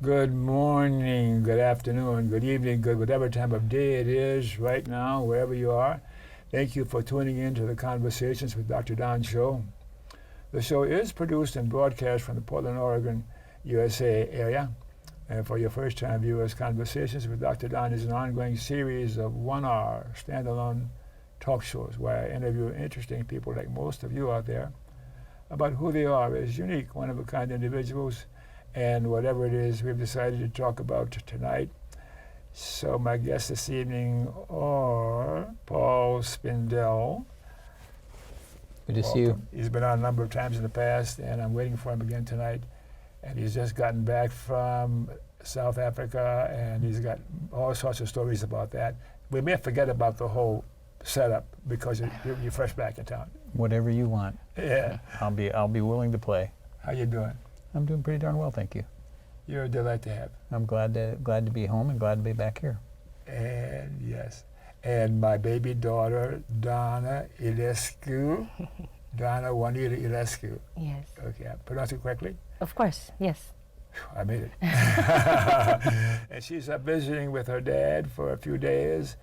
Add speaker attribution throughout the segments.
Speaker 1: Good morning, good afternoon, good evening, good whatever time of day it is right now, wherever you are. Thank you for tuning in to the Conversations with Dr. Don show. The show is produced and broadcast from the Portland, Oregon, USA area. And for your first-time viewers, Conversations with Dr. Don is an ongoing series of 1-hour standalone talk shows where I interview interesting people like most of you out there about who they are as unique, one-of-a-kind individuals, and whatever it is we've decided to talk about tonight. So my guests this evening are Paul Spindel.
Speaker 2: Good to see you.
Speaker 1: He's been on a number of times in the past, and I'm waiting for him again tonight. And he's just gotten back from South Africa, and he's got all sorts of stories about that. We may forget about the whole setup because you're fresh back in town.
Speaker 2: Whatever you want.
Speaker 1: Yeah.
Speaker 2: I'll be willing to play.
Speaker 1: How you doing?
Speaker 2: I'm doing pretty darn well, thank you.
Speaker 1: You're a delight to have.
Speaker 2: I'm glad to be home and glad to be back here.
Speaker 1: And yes. And my baby daughter, Donna Ilescu. Donna Juanita Ilescu.
Speaker 3: Yes.
Speaker 1: Okay, I pronounced it correctly?
Speaker 3: Of course, yes.
Speaker 1: I made it. And she's up visiting with her dad for a few days.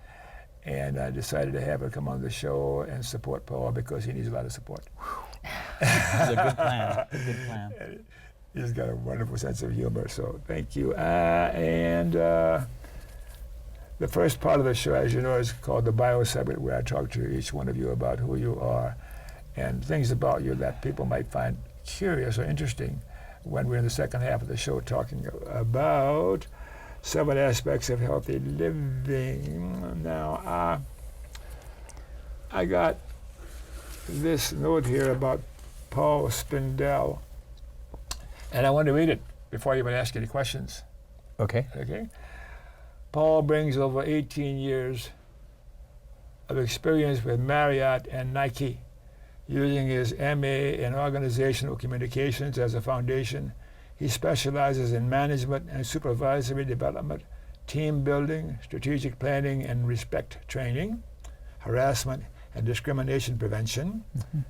Speaker 1: And I decided to have her come on the show and support Paul because he needs a lot of support.
Speaker 2: It's a good plan. A good plan.
Speaker 1: And he's got a wonderful sense of humor, so thank you. The first part of the show, as you know, is called the bio segment, where I talk to each one of you about who you are and things about you that people might find curious or interesting when we're in the second half of the show talking about 7 aspects of healthy living. Now, I got this note here about Paul Spindel, and I want to read it before I even ask any questions.
Speaker 2: Okay.
Speaker 1: Okay. Paul brings over 18 years of experience with Marriott and Nike, using his MA in organizational communications as a foundation. He specializes in management and supervisory development, team building, strategic planning and respect training, harassment and discrimination prevention.
Speaker 2: Mm-hmm.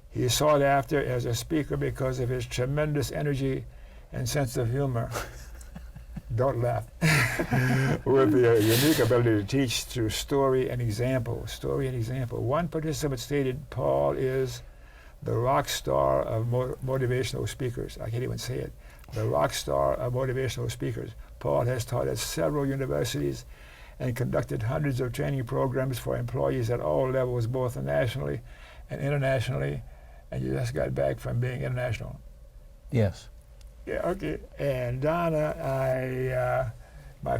Speaker 1: He is sought after as a speaker because of his tremendous energy and sense of humor. Don't laugh. With the unique ability to teach through story and example. Story and example. One participant stated Paul is the rock star of motivational speakers. I can't even say it. The rock star of motivational speakers. Paul has taught at several universities and conducted hundreds of training programs for employees at all levels, both nationally and internationally. And you just got back from being international.
Speaker 2: Yes.
Speaker 1: Yeah, okay. And Donna, my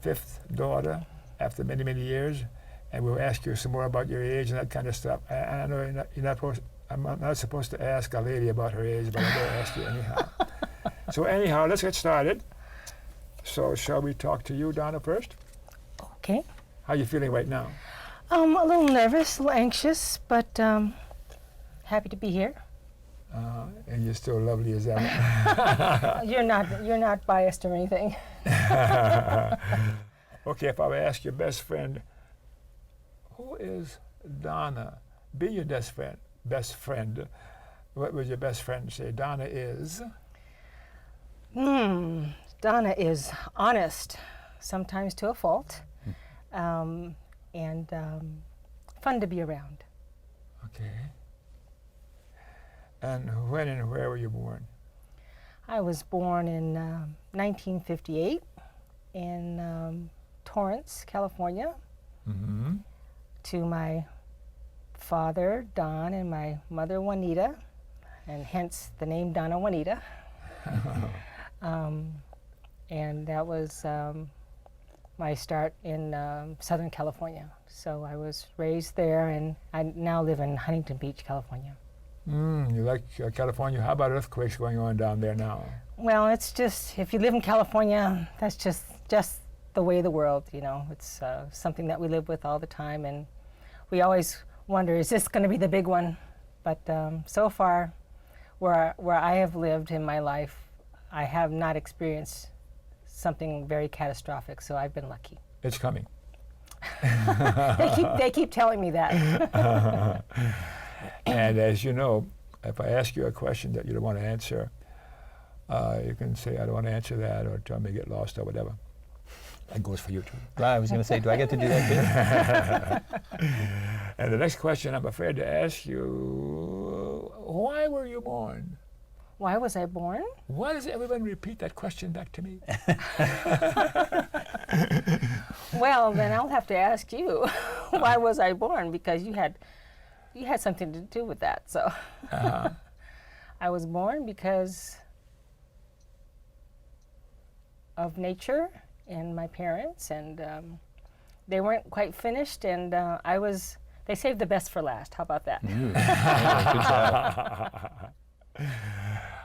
Speaker 1: fifth daughter, after many, many years, and we'll ask you some more about your age and that kind of stuff. I know I'm not supposed to ask a lady about her age, but I'm going to ask you anyhow. So anyhow, let's get started. So shall we talk to you, Donna, first?
Speaker 3: Okay.
Speaker 1: How are you feeling right now?
Speaker 3: A little nervous, a little anxious, but happy to be here.
Speaker 1: And you're still lovely as ever.
Speaker 3: You're not biased or anything.
Speaker 1: Okay, if I were to ask your best friend, who is Donna? Be your best friend. What would your best friend say? Donna is?
Speaker 3: Donna is honest, sometimes to a fault, and fun to be around.
Speaker 1: Okay. And when and where were you born?
Speaker 3: I was born in 1958 in Torrance, California,
Speaker 1: Mm-hmm.
Speaker 3: to my father, Don, and my mother, Juanita, and hence the name Donna Juanita. And that was my start in Southern California. So I was raised there, and I now live in Huntington Beach, California.
Speaker 1: You like California? How about earthquakes going on down there now?
Speaker 3: Well, it's just, if you live in California, that's just the way of the world, you know. It's something that we live with all the time, and we always wonder, is this going to be the big one? But so far, where I have lived in my life, I have not experienced something very catastrophic, so I've been lucky.
Speaker 1: It's coming.
Speaker 3: They keep telling me that.
Speaker 1: And as you know, if I ask you a question that you don't want to answer, You can say, I don't want to answer that, or tell me to get lost, or whatever. That goes for you too.
Speaker 2: I was going to say, do I get to do that too?
Speaker 1: And the next question I'm afraid to ask you, why were you born?
Speaker 3: Why was I born?
Speaker 1: Why does everyone repeat that question back to me?
Speaker 3: Well, then I'll have to ask you, why was I born? Because you had something to do with that. So I was born because of nature and my parents, and they weren't quite finished, and they saved the best for last. How about that?
Speaker 2: Good job.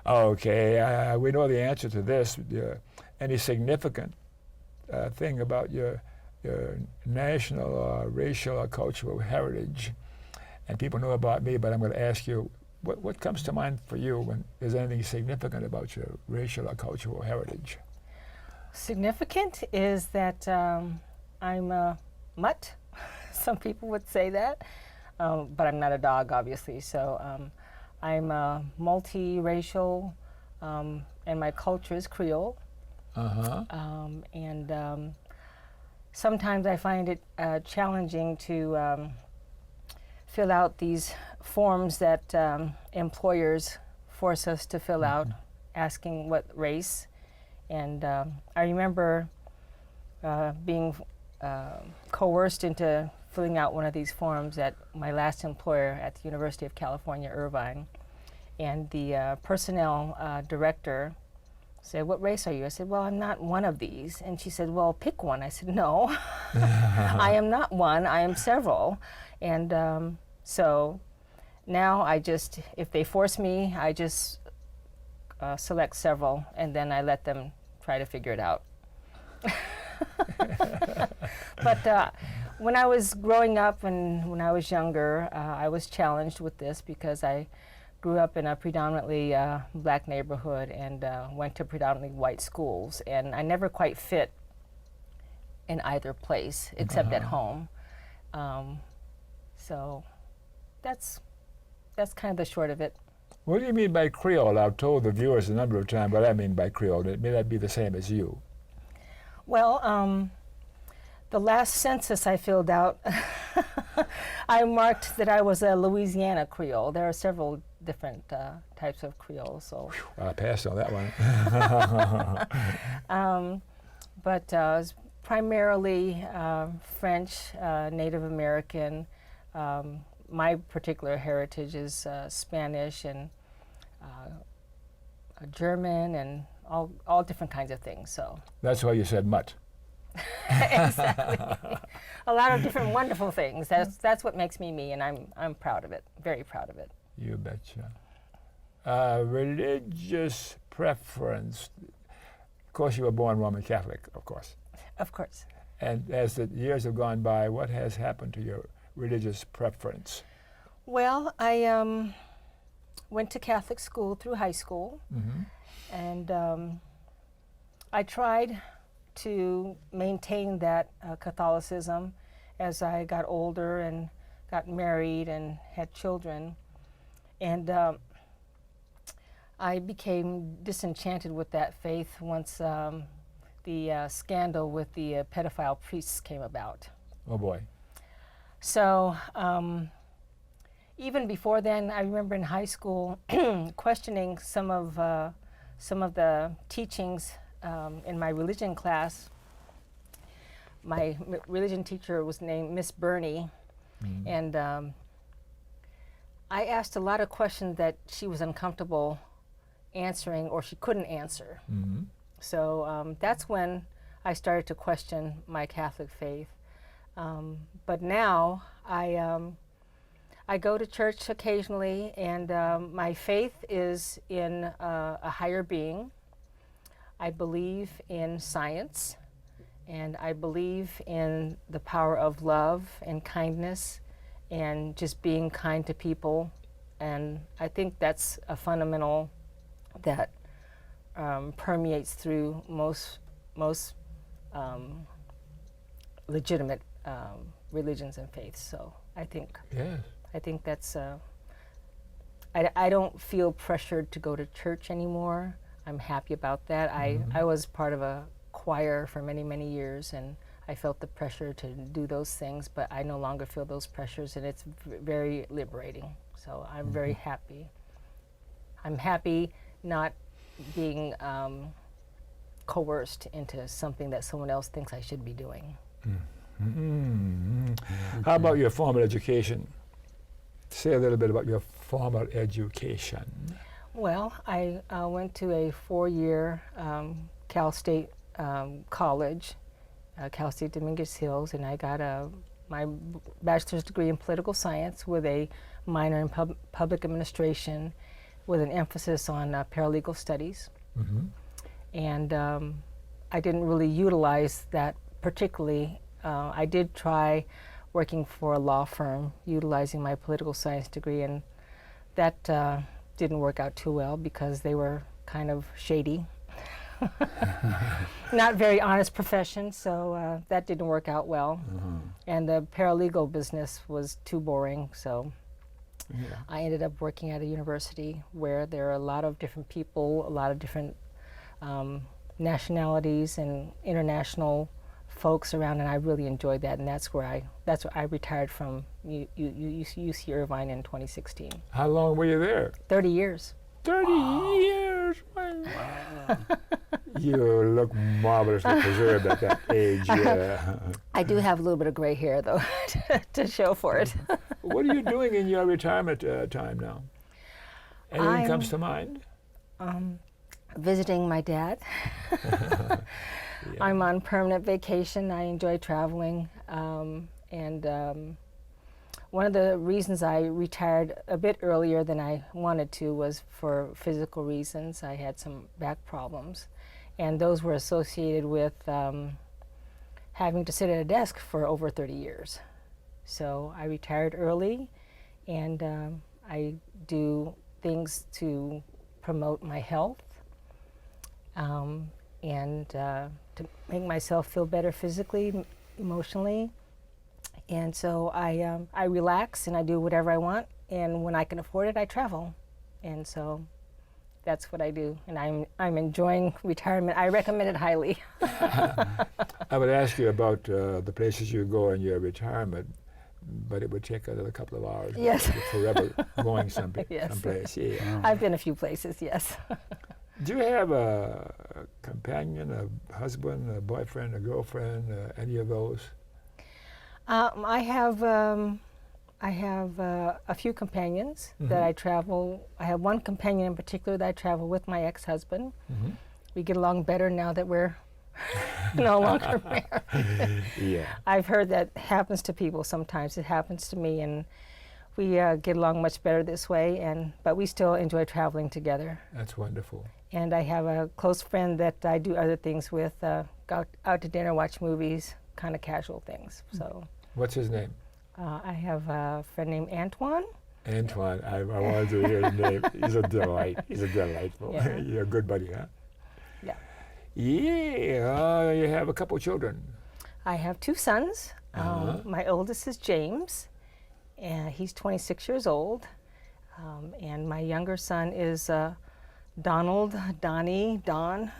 Speaker 1: Okay, we know the answer to this. Any significant thing about your national or racial or cultural heritage? And people know about me, but I'm going to ask you, what comes to mind for you when there's anything significant about your racial or cultural heritage?
Speaker 3: Significant is that I'm a mutt. Some people would say that, but I'm not a dog, obviously. So I'm multiracial, and my culture is Creole. And sometimes I find it challenging to fill out these forms that employers force us to fill out, asking what race. And I remember being coerced into filling out one of these forms at my last employer at the University of California, Irvine. And the personnel director said, "What race are you?" I said, "Well, I'm not one of these." And she said, "Well, pick one." I said, "No, I am not one, I am several." And so now if they force me, I just select several, and then I let them try to figure it out. But when I was growing up and when I was younger, I was challenged with this because I grew up in a predominantly black neighborhood and went to predominantly white schools, and I never quite fit in either place except at home. So that's kind of the short of it.
Speaker 1: What do you mean by Creole? I've told the viewers a number of times what I mean by Creole. It may not be the same as you.
Speaker 3: Well, the last census I filled out, I marked that I was a Louisiana Creole. There are several different types of Creole, so.
Speaker 1: I passed on that one.
Speaker 3: But it's primarily French, Native American. My particular heritage is Spanish and German and all different kinds of things. So.
Speaker 1: That's why you said mutt.
Speaker 3: Exactly. A lot of different wonderful things. That's what makes me me, and I'm proud of it. Very proud of it.
Speaker 1: You betcha. Religious preference. Of course, you were born Roman Catholic, of course.
Speaker 3: Of course.
Speaker 1: And as the years have gone by, what has happened to your religious preference?
Speaker 3: Well, I went to Catholic school through high school, and I tried to maintain that Catholicism as I got older and got married and had children. And I became disenchanted with that faith once the scandal with the pedophile priests came about.
Speaker 1: Oh boy.
Speaker 3: So even before then, I remember in high school questioning some of the teachings in my religion class. My religion teacher was named Miss Burney, and I asked a lot of questions that she was uncomfortable answering or she couldn't answer. So that's when I started to question my Catholic faith. But now I go to church occasionally, and my faith is in a higher being. I believe in science, and I believe in the power of love and kindness and just being kind to people. And I think that's a fundamental that permeates through most legitimate religions and faiths. So I think that's I don't feel pressured to go to church anymore. I'm happy about that. I was part of a choir for many, many years, and I felt the pressure to do those things, but I no longer feel those pressures, and it's very liberating. So I'm very happy. I'm happy not being coerced into something that someone else thinks I should be doing.
Speaker 1: How about your formal education? Say a little bit about your formal education.
Speaker 3: Well, I went to a 4-year Cal State college, Cal State Dominguez Hills, and I got my bachelor's degree in political science with a minor in public administration with an emphasis on paralegal studies. And I didn't really utilize that particularly. I did try working for a law firm utilizing my political science degree, and that didn't work out too well because they were kind of shady. Not very honest profession, so that didn't work out well. And the paralegal business was too boring, so I ended up working at a university where there are a lot of different people, a lot of different nationalities and international folks around, and I really enjoyed that, and that's where I retired from UC Irvine in 2016.
Speaker 1: How long were you there?
Speaker 3: 30 years.
Speaker 1: 30 years! Wow. You look marvelously preserved at that age.
Speaker 3: I do have a little bit of gray hair, though, to show for it.
Speaker 1: What are you doing in your retirement time now? Anything comes to mind?
Speaker 3: Visiting my dad. I'm on permanent vacation. I enjoy traveling. And one of the reasons I retired a bit earlier than I wanted to was for physical reasons. I had some back problems, and those were associated with having to sit at a desk for over 30 years. So I retired early, and I do things to promote my health and to make myself feel better physically, emotionally. And so I relax and I do whatever I want, and when I can afford it, I travel. And so that's what I do, and I'm enjoying retirement. I recommend it highly.
Speaker 1: I would ask you about the places you go in your retirement, but it would take another couple of hours.
Speaker 3: Yes.
Speaker 1: Forever going someplace.
Speaker 3: Yes.
Speaker 1: Yeah.
Speaker 3: I've been a few places, yes.
Speaker 1: Do you have a companion, a husband, a boyfriend, a girlfriend, any of those?
Speaker 3: I have a few companions that I travel. I have one companion in particular that I travel with, my ex-husband. We get along better now that we're no longer married.
Speaker 1: Yeah.
Speaker 3: I've heard that happens to people sometimes. It happens to me, and we get along much better this way. But we still enjoy traveling together.
Speaker 1: That's wonderful.
Speaker 3: And I have a close friend that I do other things with. Go out to dinner, watch movies, kind of casual things. So.
Speaker 1: What's his name?
Speaker 3: I have a friend named Antoine.
Speaker 1: Antoine, I wanted to hear his name. He's a delight. He's a delightful.
Speaker 3: Yeah.
Speaker 1: You're a good buddy, huh?
Speaker 3: Yeah.
Speaker 1: Yeah. You have a couple children.
Speaker 3: I have 2 sons. My oldest is James, and he's 26 years old. And my younger son is Donald, Donnie, Don.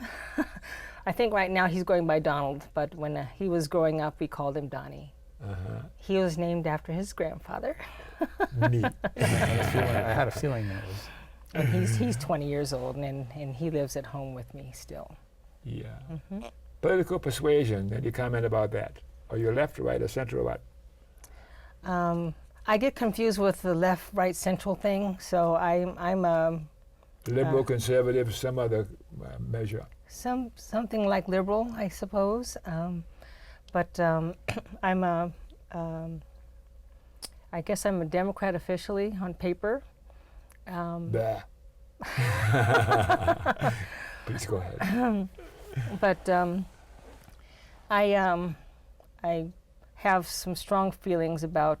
Speaker 3: I think right now he's going by Donald, but when he was growing up, we called him Donnie. He was named after his grandfather.
Speaker 1: Neat.
Speaker 2: I had a feeling that was.
Speaker 3: And he's 20 years old, and he lives at home with me still.
Speaker 1: Yeah. Political persuasion, any comment about that? Are you left, right, or center, or what?
Speaker 3: I get confused with the left, right, central thing, so I'm
Speaker 1: Liberal, conservative, some other measure.
Speaker 3: something like liberal, I suppose. But I guess I'm a Democrat officially on paper.
Speaker 1: Bah. Please go ahead.
Speaker 3: But I have some strong feelings about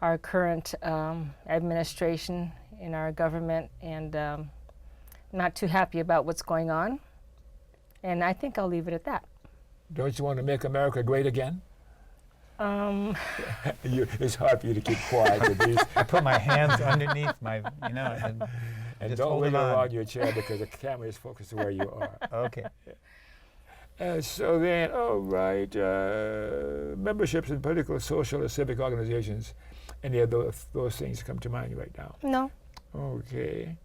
Speaker 3: our current administration in our government, and not too happy about what's going on. And I think I'll leave it at that.
Speaker 1: Don't you want to make America great again? It's hard for you to keep quiet with these.
Speaker 2: I put my hands underneath my,
Speaker 1: And
Speaker 2: Just
Speaker 1: don't
Speaker 2: hold it
Speaker 1: wiggle
Speaker 2: on.
Speaker 1: around your chair because the camera is focused where you are.
Speaker 2: Okay.
Speaker 1: So then, all right, memberships in political, social, or civic organizations. Any of those things come to mind right now?
Speaker 3: No.
Speaker 1: Okay.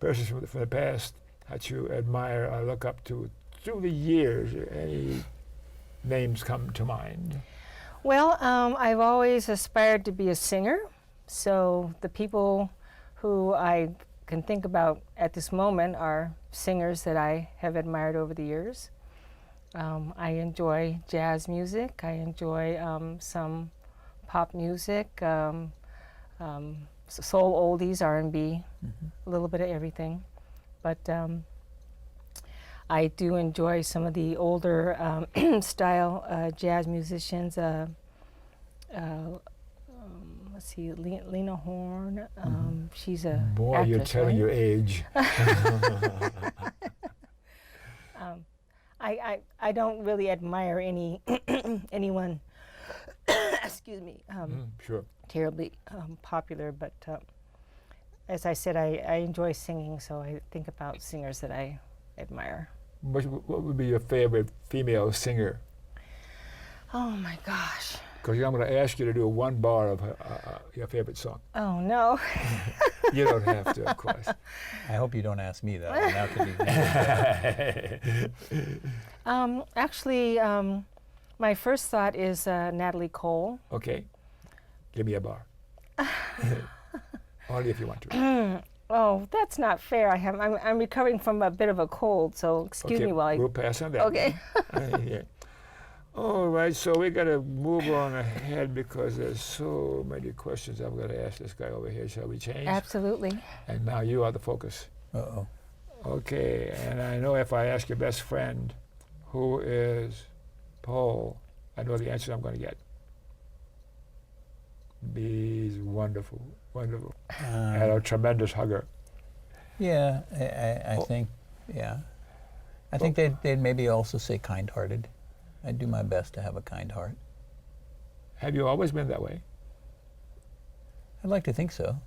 Speaker 1: Persons from the past that you admire or look up to through the years, any names come to mind?
Speaker 3: Well, I've always aspired to be a singer. So the people who I can think about at this moment are singers that I have admired over the years. I enjoy jazz music. I enjoy some pop music, soul oldies, R&B, a little bit of everything. But I do enjoy some of the older style jazz musicians. Let's see, Lena Horne. She's a
Speaker 1: Boy,
Speaker 3: actress,
Speaker 1: you're telling
Speaker 3: right?
Speaker 1: your age.
Speaker 3: I don't really admire anyone. Excuse me.
Speaker 1: Sure.
Speaker 3: Terribly popular, but as I said, I enjoy singing, so I think about singers that I admire.
Speaker 1: What would be your favorite female singer?
Speaker 3: Oh my gosh.
Speaker 1: Because I'm going to ask you to do one bar of your favorite song.
Speaker 3: Oh no.
Speaker 1: You don't have to, of course.
Speaker 2: I hope you don't ask me that. That could be
Speaker 3: Actually, my first thought is Natalie Cole.
Speaker 1: Okay. Give me a bar. Only if you want to.
Speaker 3: Oh, that's not fair. I'm recovering from a bit of a cold, so excuse me while I.
Speaker 1: We'll pass on that.
Speaker 3: Okay.
Speaker 1: Yeah. All right, so we got to move on ahead because there's so many questions I'm going to ask this guy over here. Shall we change?
Speaker 3: Absolutely.
Speaker 1: And now you are the focus.
Speaker 2: Uh-oh.
Speaker 1: Okay, and I know if I ask your best friend, who is Paul, I know the answer I'm going to get. He's wonderful, wonderful. And a tremendous hugger.
Speaker 2: Yeah, I think, yeah. I think they'd maybe also say kind-hearted. I do my best to have a kind heart.
Speaker 1: Have you always been that way?
Speaker 2: I'd like to think so.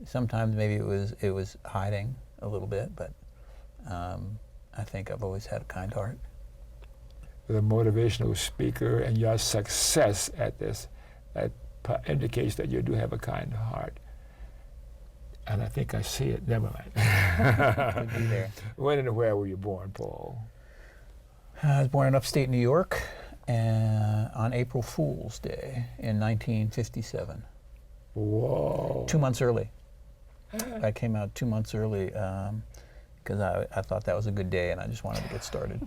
Speaker 2: Sometimes maybe it was hiding a little bit, but I think I've always had a kind heart.
Speaker 1: With a motivational speaker and your success at this, that indicates that you do have a kind heart. And I think I see it. Never mind.
Speaker 2: Could be there.
Speaker 1: When and where were you born, Paul?
Speaker 2: I was born in upstate New York on April Fool's Day in 1957.
Speaker 1: Whoa.
Speaker 2: 2 months early. I came out 2 months early because I thought that was a good day and I just wanted to get started.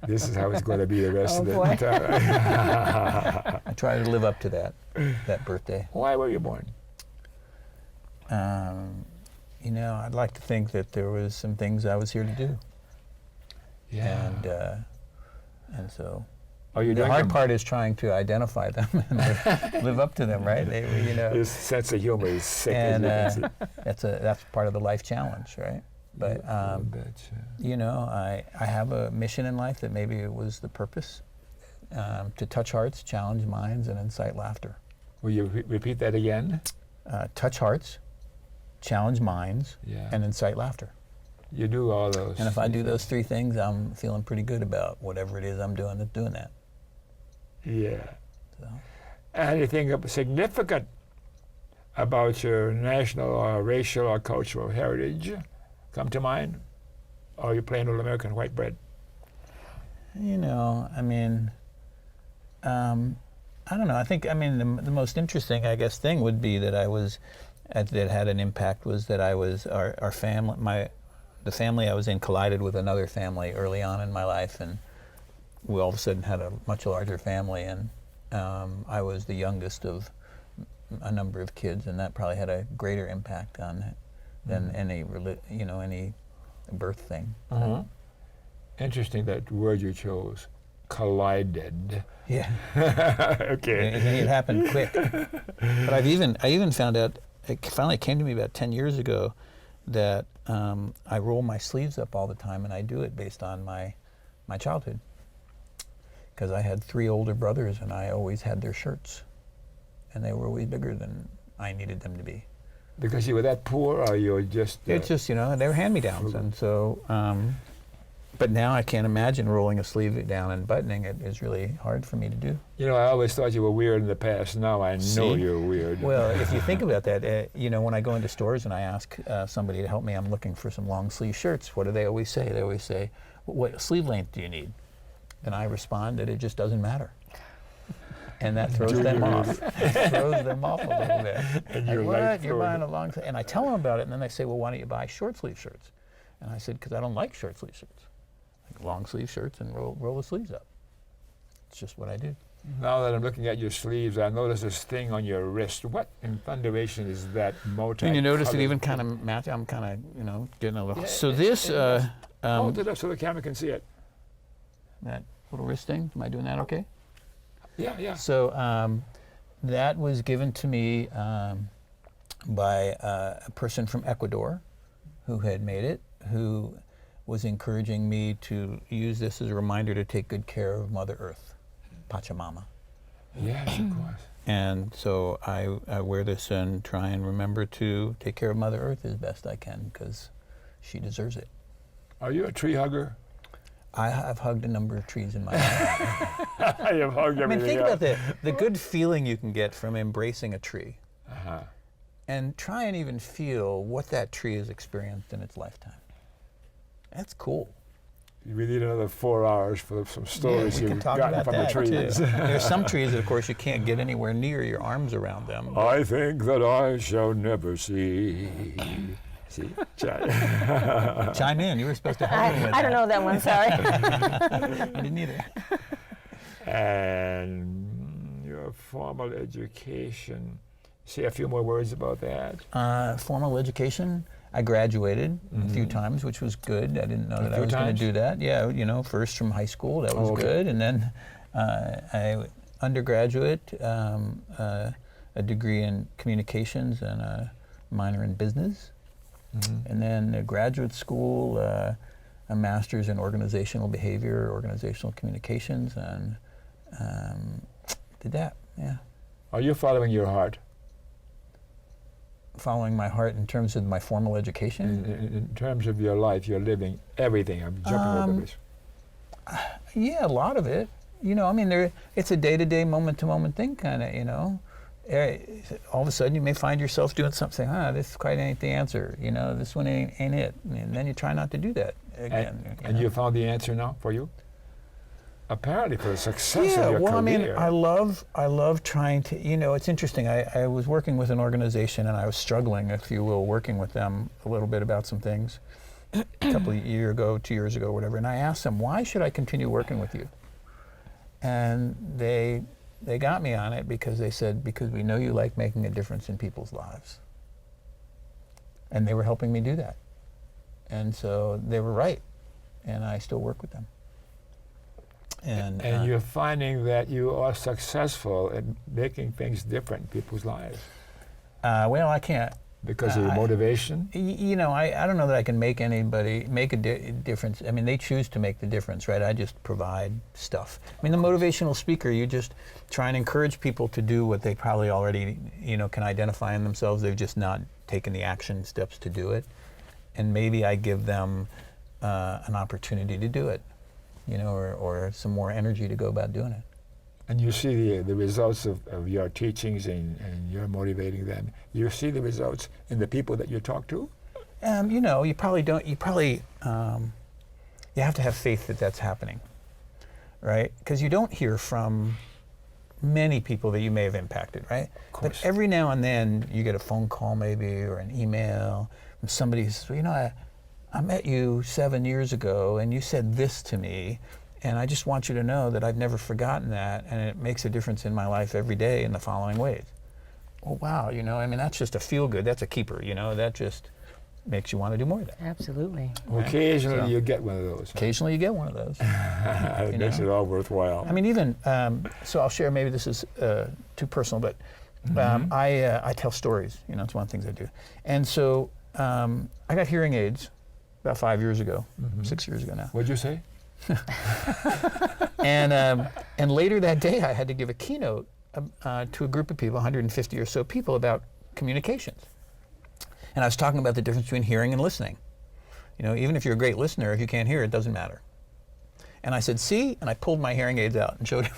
Speaker 1: This is how it's going to be the rest of the
Speaker 3: boy.
Speaker 1: time.
Speaker 2: I tried to live up to that birthday.
Speaker 1: Why were you born?
Speaker 2: You know, I'd like to think that there was some things I was here to do.
Speaker 1: Yeah.
Speaker 2: And so
Speaker 1: Are you
Speaker 2: the
Speaker 1: doing
Speaker 2: hard
Speaker 1: them?
Speaker 2: part is trying to identify them and live up to them, right? You know,
Speaker 1: His sense of humor is sick.
Speaker 2: and
Speaker 1: as you can see.
Speaker 2: that's part of the life challenge, right? But
Speaker 1: I betcha.
Speaker 2: you know, I have a mission in life that maybe it was the purpose to touch hearts, challenge minds, and incite laughter.
Speaker 1: Will you repeat that again?
Speaker 2: Touch hearts, challenge minds,
Speaker 1: Yeah.
Speaker 2: and incite laughter.
Speaker 1: You do all those.
Speaker 2: And if I do those three things, I'm feeling pretty good about whatever it is I'm doing that's doing that.
Speaker 1: Yeah.
Speaker 2: So.
Speaker 1: Anything significant about your national or racial or cultural heritage come to mind? Or are you plain old American white bread?
Speaker 2: You know, I mean, I don't know. I think, I mean, the most interesting, I guess, thing would be that I was, that had an impact was that I was, our family, the family I was in collided with another family early on in my life, and we all of a sudden had a much larger family, and I was the youngest of a number of kids, and that probably had a greater impact on it than any birth thing.
Speaker 1: Interesting that word you chose, collided.
Speaker 2: Yeah.
Speaker 1: Okay.
Speaker 2: It happened quick. But I even found out, it finally came to me about 10 years ago that I roll my sleeves up all the time, and I do it based on my childhood. Because I had 3 older brothers, and I always had their shirts. And they were always bigger than I needed them to be.
Speaker 1: Because you were that poor, or you were just...
Speaker 2: It's just, you know, they were hand-me-downs. And so, but now I can't imagine rolling a sleeve down and buttoning it is really hard for me to do.
Speaker 1: You know, I always thought you were weird in the past. Now I know
Speaker 2: See?
Speaker 1: you're weird.
Speaker 2: Well, if you think about that, you know, when I go into stores and I ask somebody to help me, I'm looking for some long sleeve shirts, what do they always say? They always say, what sleeve length do you need? And I respond that it just doesn't matter. And that throws them off. It throws them off a little bit.
Speaker 1: And
Speaker 2: Like,
Speaker 1: you're
Speaker 2: what?
Speaker 1: like
Speaker 2: You're buying a long sleeve? And I tell them about it, and then they say, well, why don't you buy short sleeve shirts? And I said, because I don't like short sleeve shirts. Like long sleeve shirts and roll the sleeves up. It's just what I do.
Speaker 1: Now that I'm looking at your sleeves, I notice this thing on your wrist. What in thunderation is that multi?
Speaker 2: And you notice it even kind of match. I'm kind of, you know, getting a little.
Speaker 1: Yeah,
Speaker 2: so this,
Speaker 1: hold it up so the camera can see it.
Speaker 2: that little wrist thing. Am I doing that okay?
Speaker 1: Yeah, yeah.
Speaker 2: So that was given to me by a person from Ecuador who had made it, who was encouraging me to use this as a reminder to take good care of Mother Earth, Pachamama.
Speaker 1: Yes, of course.
Speaker 2: And so I wear this and try and remember to take care of Mother Earth as best I can because she deserves it.
Speaker 1: Are you a tree hugger?
Speaker 2: I have hugged a number of trees in my life.
Speaker 1: I have hugged everything.
Speaker 2: I mean, think
Speaker 1: else.
Speaker 2: about the good feeling you can get from embracing a tree.
Speaker 1: Uh-huh.
Speaker 2: And try and even feel what that tree has experienced in its lifetime. That's cool.
Speaker 1: We need another 4 hours for some stories
Speaker 2: we can
Speaker 1: you've
Speaker 2: talk
Speaker 1: gotten
Speaker 2: about
Speaker 1: from the
Speaker 2: that
Speaker 1: trees.
Speaker 2: too. There's some trees that, of course, you can't get anywhere near your arms around them.
Speaker 1: I think that I shall never see. See?
Speaker 2: Chime in. You were supposed to help me with
Speaker 3: I don't know that one, sorry.
Speaker 2: I didn't either.
Speaker 1: And your formal education. Say a few more words about that.
Speaker 2: Formal education. I graduated a few times, which was good. I didn't know that I was going to do that. Yeah, you know, first from high school, that was good. And then I undergraduate, a degree in communications and a minor in business. And then graduate school, a master's in organizational behavior, organizational communications, and did that, yeah.
Speaker 1: Are you following your heart?
Speaker 2: Following my heart in terms of my formal education?
Speaker 1: In terms of your life, your living, everything. I'm jumping over this.
Speaker 2: Yeah, a lot of it. You know, I mean, it's a day-to-day, moment-to-moment thing, kind of, you know. All of a sudden, you may find yourself doing something, this quite ain't the answer, you know, this one ain't it. And then you try not to do that again.
Speaker 1: And you found the answer now for you? Apparently for the success of your
Speaker 2: well,
Speaker 1: career.
Speaker 2: I mean, I love trying to, you know, it's interesting. I was working with an organization and I was struggling, if you will, working with them a little bit about some things a couple of years ago, 2 years ago, whatever. And I asked them, why should I continue working with you? And they got me on it because they said, because we know you like making a difference in people's lives. And they were helping me do that. And so they were right. And I still work with them. And
Speaker 1: you're finding that you are successive in making things different in people's lives.
Speaker 2: Well, I can't.
Speaker 1: Because of your motivation?
Speaker 2: You know, I don't know that I can make anybody make a difference. I mean, they choose to make the difference, right? I just provide stuff. I mean, the motivational speaker, you just try and encourage people to do what they probably already, you know, can identify in themselves. They've just not taken the action steps to do it. And maybe I give them an opportunity to do it, you know, or some more energy to go about doing it.
Speaker 1: And you see the results of your teachings and you're motivating them. You see the results in the people that you talk to?
Speaker 2: You know, you probably don't, you have to have faith that that's happening, right? Because you don't hear from many people that you may have impacted, right?
Speaker 1: Of course.
Speaker 2: But every now and then you get a phone call maybe or an email from somebody who says, well, you know, I met you 7 years ago and you said this to me. And I just want you to know that I've never forgotten that, and it makes a difference in my life every day in the following ways. Well, wow, you know, I mean, that's just a feel-good. That's a keeper, you know. That just makes you want to do more of that.
Speaker 3: Absolutely.
Speaker 1: Right? Occasionally you get one of those.
Speaker 2: Occasionally you get one of those.
Speaker 1: It makes it all worthwhile.
Speaker 2: I mean, even, so I'll share, maybe this is too personal, but I tell stories. You know, it's one of the things I do. And so I got hearing aids about 5 years ago, 6 years ago now.
Speaker 1: What'd you say?
Speaker 2: And later that day, I had to give a keynote to a group of people, 150 or so people, about communications. And I was talking about the difference between hearing and listening. You know, even if you're a great listener, if you can't hear, it doesn't matter. And I said, see? And I pulled my hearing aids out and showed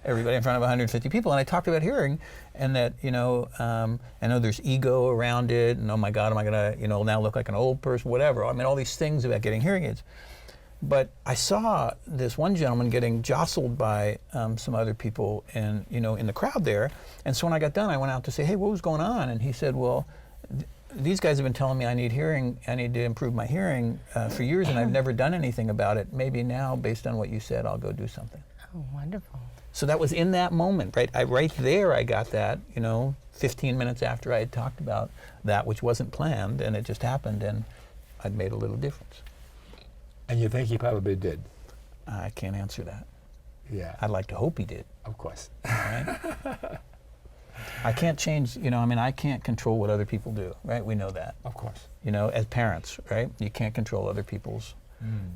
Speaker 2: everybody in front of 150 people. And I talked about hearing and that, you know, I know there's ego around it. And oh my God, am I going to, you know, now look like an old person, whatever. I mean, all these things about getting hearing aids. But I saw this one gentleman getting jostled by some other people in, you know, in the crowd there. And so when I got done, I went out to say, hey, what was going on? And he said, well, these guys have been telling me I need to improve my hearing for years, and I've never done anything about it. Maybe now, based on what you said, I'll go do something.
Speaker 3: Oh, wonderful.
Speaker 2: So that was in that moment, right? Right there, I got that, you know, 15 minutes after I had talked about that, which wasn't planned, and it just happened, and I'd made a little difference.
Speaker 1: And you think he probably did?
Speaker 2: I can't answer that.
Speaker 1: Yeah.
Speaker 2: I'd like to hope he did.
Speaker 1: Of course.
Speaker 2: Right? I can't change, you know, I mean, I can't control what other people do, right? We know that.
Speaker 1: Of course.
Speaker 2: You know, as parents, right? You can't control other people's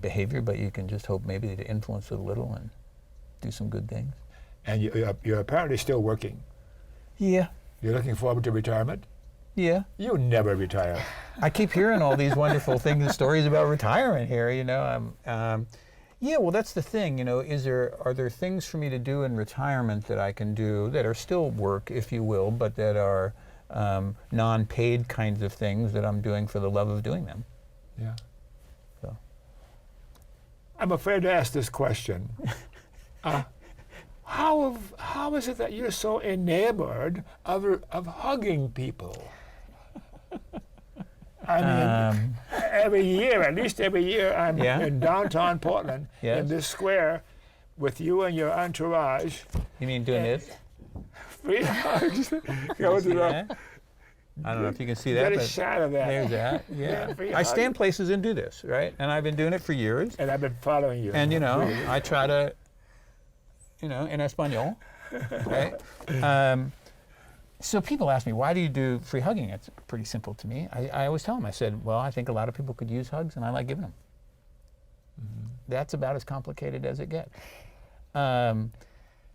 Speaker 2: behavior, but you can just hope maybe to influence it a little and do some good things.
Speaker 1: And you're apparently still working.
Speaker 2: Yeah.
Speaker 1: You're looking forward to retirement?
Speaker 2: Yeah.
Speaker 1: You never retire.
Speaker 2: I keep hearing all these wonderful things, stories about retirement here, you know. Yeah, well, that's the thing, you know, are there things for me to do in retirement that I can do that are still work, if you will, but that are non-paid kinds of things that I'm doing for the love of doing them?
Speaker 1: Yeah.
Speaker 2: So.
Speaker 1: I'm afraid to ask this question. How is it that you're so enamored of hugging people? I mean, at least every year, I'm in downtown Portland, in this square, with you and your entourage.
Speaker 2: You mean doing this?
Speaker 1: Free hugs. Go to the,
Speaker 2: I don't know if you can see that,
Speaker 1: get a
Speaker 2: but
Speaker 1: shot of that.
Speaker 2: there's that. Yeah.
Speaker 1: free
Speaker 2: I stand
Speaker 1: hug.
Speaker 2: places and do this, right? And I've been doing it for years.
Speaker 1: And I've been following you.
Speaker 2: And, you know, I try to, you know, in Espanol, right? So people ask me, why do you do free hugging? It's pretty simple to me. I always tell them, I said, well, I think a lot of people could use hugs, and I like giving them. That's about as complicated as it gets. And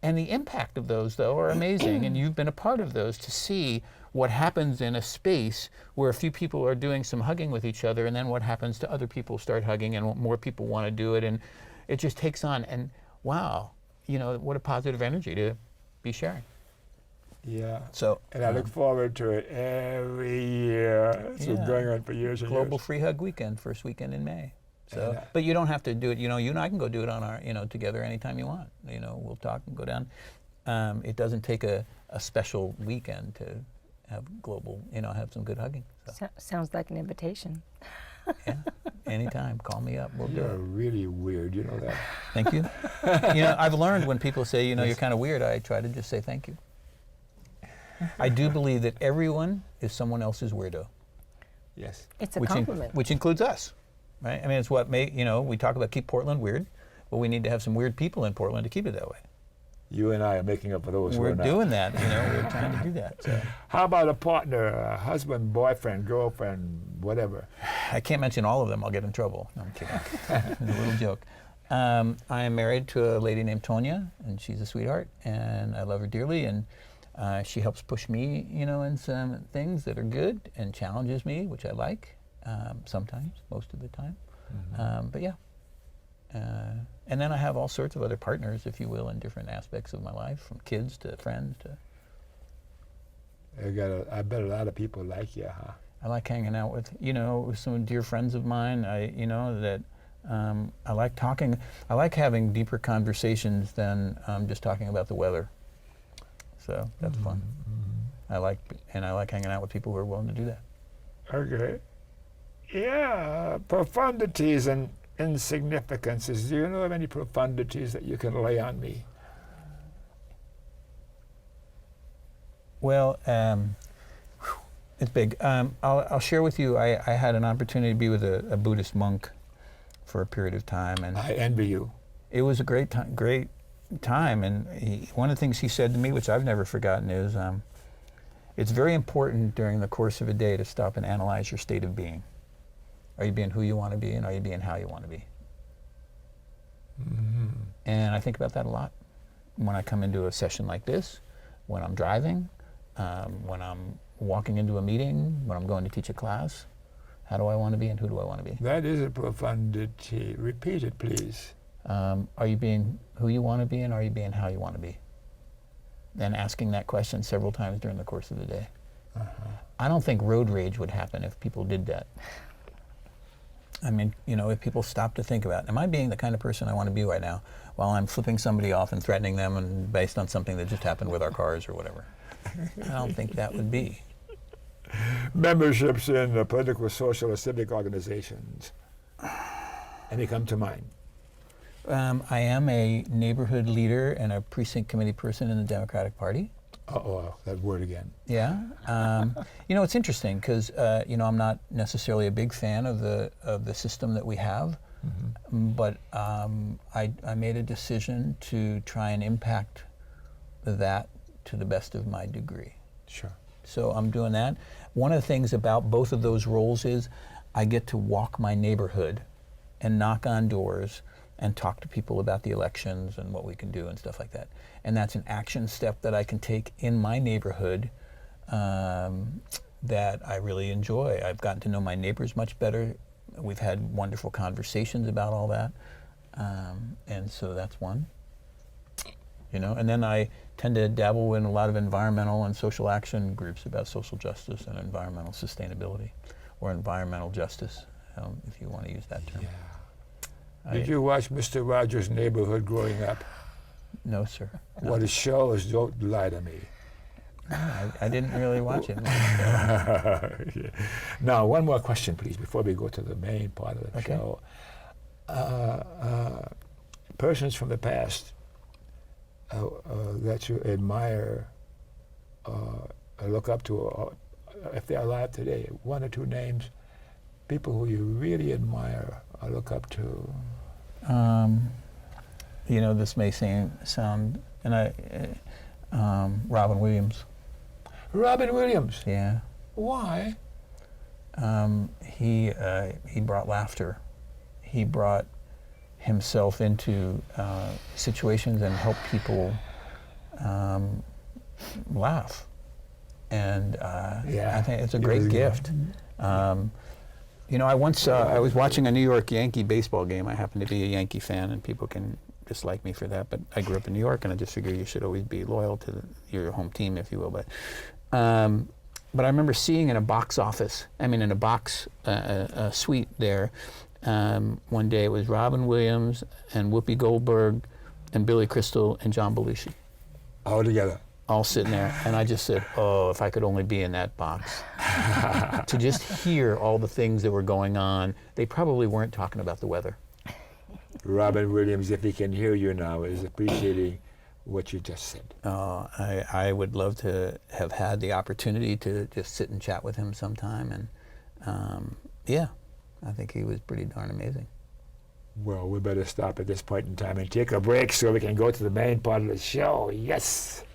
Speaker 2: the impact of those, though, are amazing, and you've been a part of those to see what happens in a space where a few people are doing some hugging with each other, and then what happens to other people start hugging, and more people want to do it, and it just takes on. And wow, you know, what a positive energy to be sharing.
Speaker 1: Yeah.
Speaker 2: So,
Speaker 1: and I look forward to it every year. It's been going on for years and
Speaker 2: Global
Speaker 1: years.
Speaker 2: Free Hug Weekend, first weekend in May. So,
Speaker 1: Yeah.
Speaker 2: but you don't have to do it. You know, you and I can go do it on our, you know, together anytime you want. You know, we'll talk and go down. It doesn't take a special weekend to have global, you know, have some good hugging. So,
Speaker 3: Sounds like an invitation.
Speaker 2: yeah, anytime, call me up. We'll do
Speaker 1: You're
Speaker 2: it.
Speaker 1: really weird, you know that.
Speaker 2: Thank you. You know, I've learned when people say, you know, you're kind of weird, I try to just say thank you. I do believe that everyone is someone else's weirdo.
Speaker 1: Yes.
Speaker 3: It's a
Speaker 2: which
Speaker 3: compliment.
Speaker 2: which includes us, right? I mean, it's what you know, we talk about keep Portland weird, but we need to have some weird people in Portland to keep it that way.
Speaker 1: You and I are making up for those who
Speaker 2: We're
Speaker 1: are not.
Speaker 2: doing that, you know, we're trying to do that. So.
Speaker 1: How about a partner, a husband, boyfriend, girlfriend, whatever?
Speaker 2: I can't mention all of them, I'll get in trouble. No, I'm kidding. It's a little joke. I am married to a lady named Tonya, and she's a sweetheart, and I love her dearly, and she helps push me, you know, in some things that are good and challenges me, which I like, sometimes, most of the time. But yeah. And then I have all sorts of other partners, if you will, in different aspects of my life, from kids to friends to...
Speaker 1: I bet a lot of people like you, huh?
Speaker 2: I like hanging out with, you know, with some dear friends of mine, you know, that I like talking. I like having deeper conversations than just talking about the weather. So that's fun. I like hanging out with people who are willing to do that.
Speaker 1: Okay. Yeah, profundities and insignificances. Do you know of any profundities that you can lay on me?
Speaker 2: Well, it's big. I'll share with you, I had an opportunity to be with a Buddhist monk for a period of time. And
Speaker 1: I envy you.
Speaker 2: it was a great time. And one of the things he said to me, which I've never forgotten, is it's very important during the course of a day to stop and analyze your state of being. Are you being who you want to be, and are you being how you want to be? And I think about that a lot when I come into a session like this, when I'm driving, when I'm walking into a meeting, when I'm going to teach a class. How do I want to be and who do I want to be?
Speaker 1: That is a profundity. Repeat it, please.
Speaker 2: Are you being who you want to be and are you being how you want to be? And asking that question several times during the course of the day. I don't think road rage would happen if people did that. I mean, you know, if people stop to think about, am I being the kind of person I want to be right now while I'm flipping somebody off and threatening them and based on something that just happened with our cars or whatever? I don't think that would be.
Speaker 1: Memberships in the political, social, or civic organizations. Any come to mind?
Speaker 2: I am a neighborhood leader and a precinct committee person in the Democratic Party.
Speaker 1: Uh-oh, that word again.
Speaker 2: Yeah. You know, it's interesting because, you know, I'm not necessarily a big fan of the system that we have, but I made a decision to try and impact that to the best of my degree.
Speaker 1: Sure.
Speaker 2: So I'm doing that. One of the things about both of those roles is I get to walk my neighborhood and knock on doors and talk to people about the elections and what we can do and stuff like that. And that's an action step that I can take in my neighborhood that I really enjoy. I've gotten to know my neighbors much better. We've had wonderful conversations about all that. And so that's one. You know, and then I tend to dabble in a lot of environmental and social action groups about social justice and environmental sustainability, or environmental justice, if you want to use that term.
Speaker 1: Yeah. Did you watch Mr. Rogers' Neighborhood growing up?
Speaker 2: No, sir. No.
Speaker 1: What it shows, don't lie to me.
Speaker 2: I didn't really watch it.
Speaker 1: Yeah. Now, one more question, please, before we go to the main part of the show. Persons from the past that you admire, look up to, if they're alive today, one or two names, people who you really admire or look up to.
Speaker 2: You know, this may sound, and Robin Williams.
Speaker 1: Robin Williams?
Speaker 2: Yeah.
Speaker 1: Why?
Speaker 2: He brought laughter. He brought himself into situations and helped people laugh. And I think it's a great gift. You know, I was watching a New York Yankee baseball game. I happen to be a Yankee fan, and people can dislike me for that, but I grew up in New York, and I just figure you should always be loyal to your home team, if you will. But I remember seeing in a box suite there, one day it was Robin Williams and Whoopi Goldberg and Billy Crystal and John Belushi.
Speaker 1: All together.
Speaker 2: All sitting there, and I just said, oh, if I could only be in that box. To just hear all the things that were going on. They probably weren't talking about the weather.
Speaker 1: Robin Williams, if he can hear you now, is appreciating what you just said.
Speaker 2: I would love to have had the opportunity to just sit and chat with him sometime, and yeah, I think he was pretty darn amazing.
Speaker 1: Well, we better stop at this point in time and take a break so we can go to the main part of the show. Yes.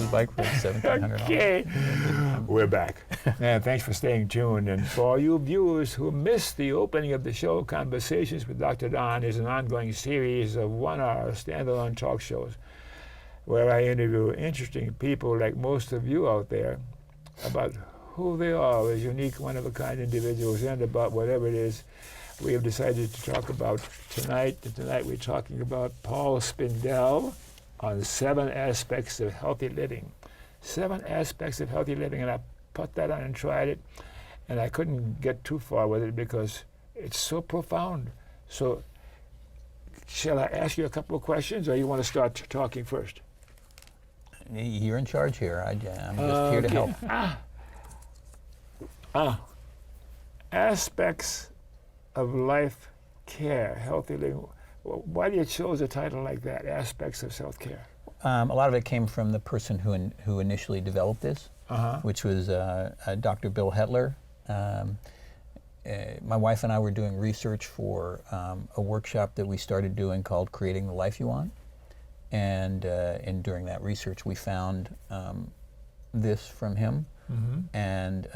Speaker 2: Bike for $1,700.
Speaker 1: Okay, we're back. And thanks for staying tuned. And for all you viewers who missed the opening of the show, Conversations with Dr. Don is an ongoing series of 1-hour standalone talk shows where I interview interesting people like most of you out there about who they are as unique, one-of-a-kind individuals and about whatever it is we have decided to talk about tonight. And tonight we're talking about Paul Spindel on 7 aspects of healthy living. 7 aspects of healthy living, and I put that on and tried it, and I couldn't get too far with it because it's so profound. So, shall I ask you a couple of questions, or you want to start talking first?
Speaker 2: You're in charge here. I'm just here to help.
Speaker 1: Aspects of life care, healthy living. Why do you choose a title like that, Aspects of Self-Care?
Speaker 2: a lot of it came from the person who initially developed this, which was Dr. Bill Hetler. My wife and I were doing research for a workshop that we started doing called Creating the Life You Want. And during that research, we found this from him, and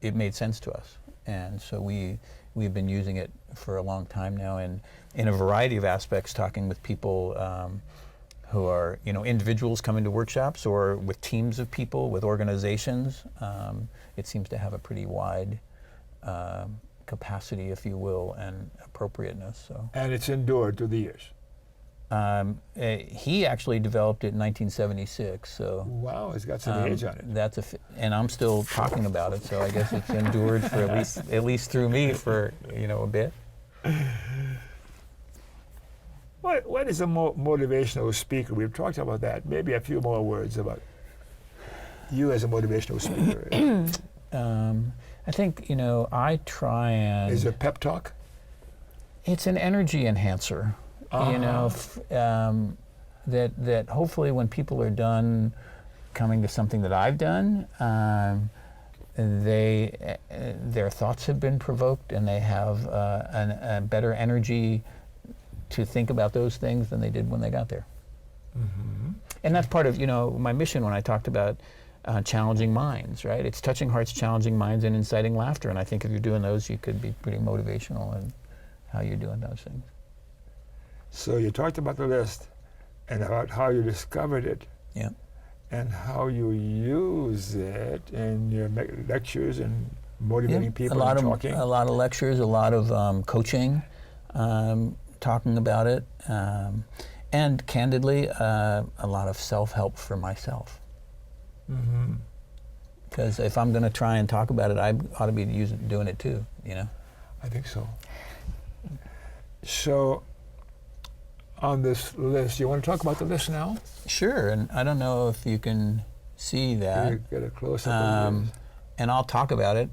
Speaker 2: it made sense to us. And so we've been using it for a long time now, and in a variety of aspects, talking with people who are, individuals coming to workshops, or with teams of people, with organizations. It seems to have a pretty wide capacity, if you will, and appropriateness. So.
Speaker 1: And it's endured through the years.
Speaker 2: He actually developed it in 1976. So.
Speaker 1: Wow, it's got some age on it.
Speaker 2: And I'm still talking about it. So I guess it's endured for at least through me for a bit.
Speaker 1: What is a motivational speaker? We've talked about that. Maybe a few more words about you as a motivational speaker.
Speaker 2: I think, I try and...
Speaker 1: Is it pep talk?
Speaker 2: It's an energy enhancer, that hopefully when people are done coming to something that I've done, their thoughts have been provoked, and they have a better energy to think about those things than they did when they got there. And that's part of, my mission when I talked about challenging minds, right? It's touching hearts, challenging minds, and inciting laughter. And I think if you're doing those, you could be pretty motivational in how you're doing those things.
Speaker 1: So you talked about the list and about how you discovered it.
Speaker 2: Yeah.
Speaker 1: And how you use it in your lectures and motivating people and talking.
Speaker 2: A lot of lectures, a lot of coaching, talking about it, and candidly, a lot of self-help for myself. Because if I'm going to try and talk about it, I ought to be doing it too,
Speaker 1: I think so. So, on this list, you want to talk about the list now?
Speaker 2: Sure, and I don't know if you can see that.
Speaker 1: You get a close-up.
Speaker 2: And I'll talk about it.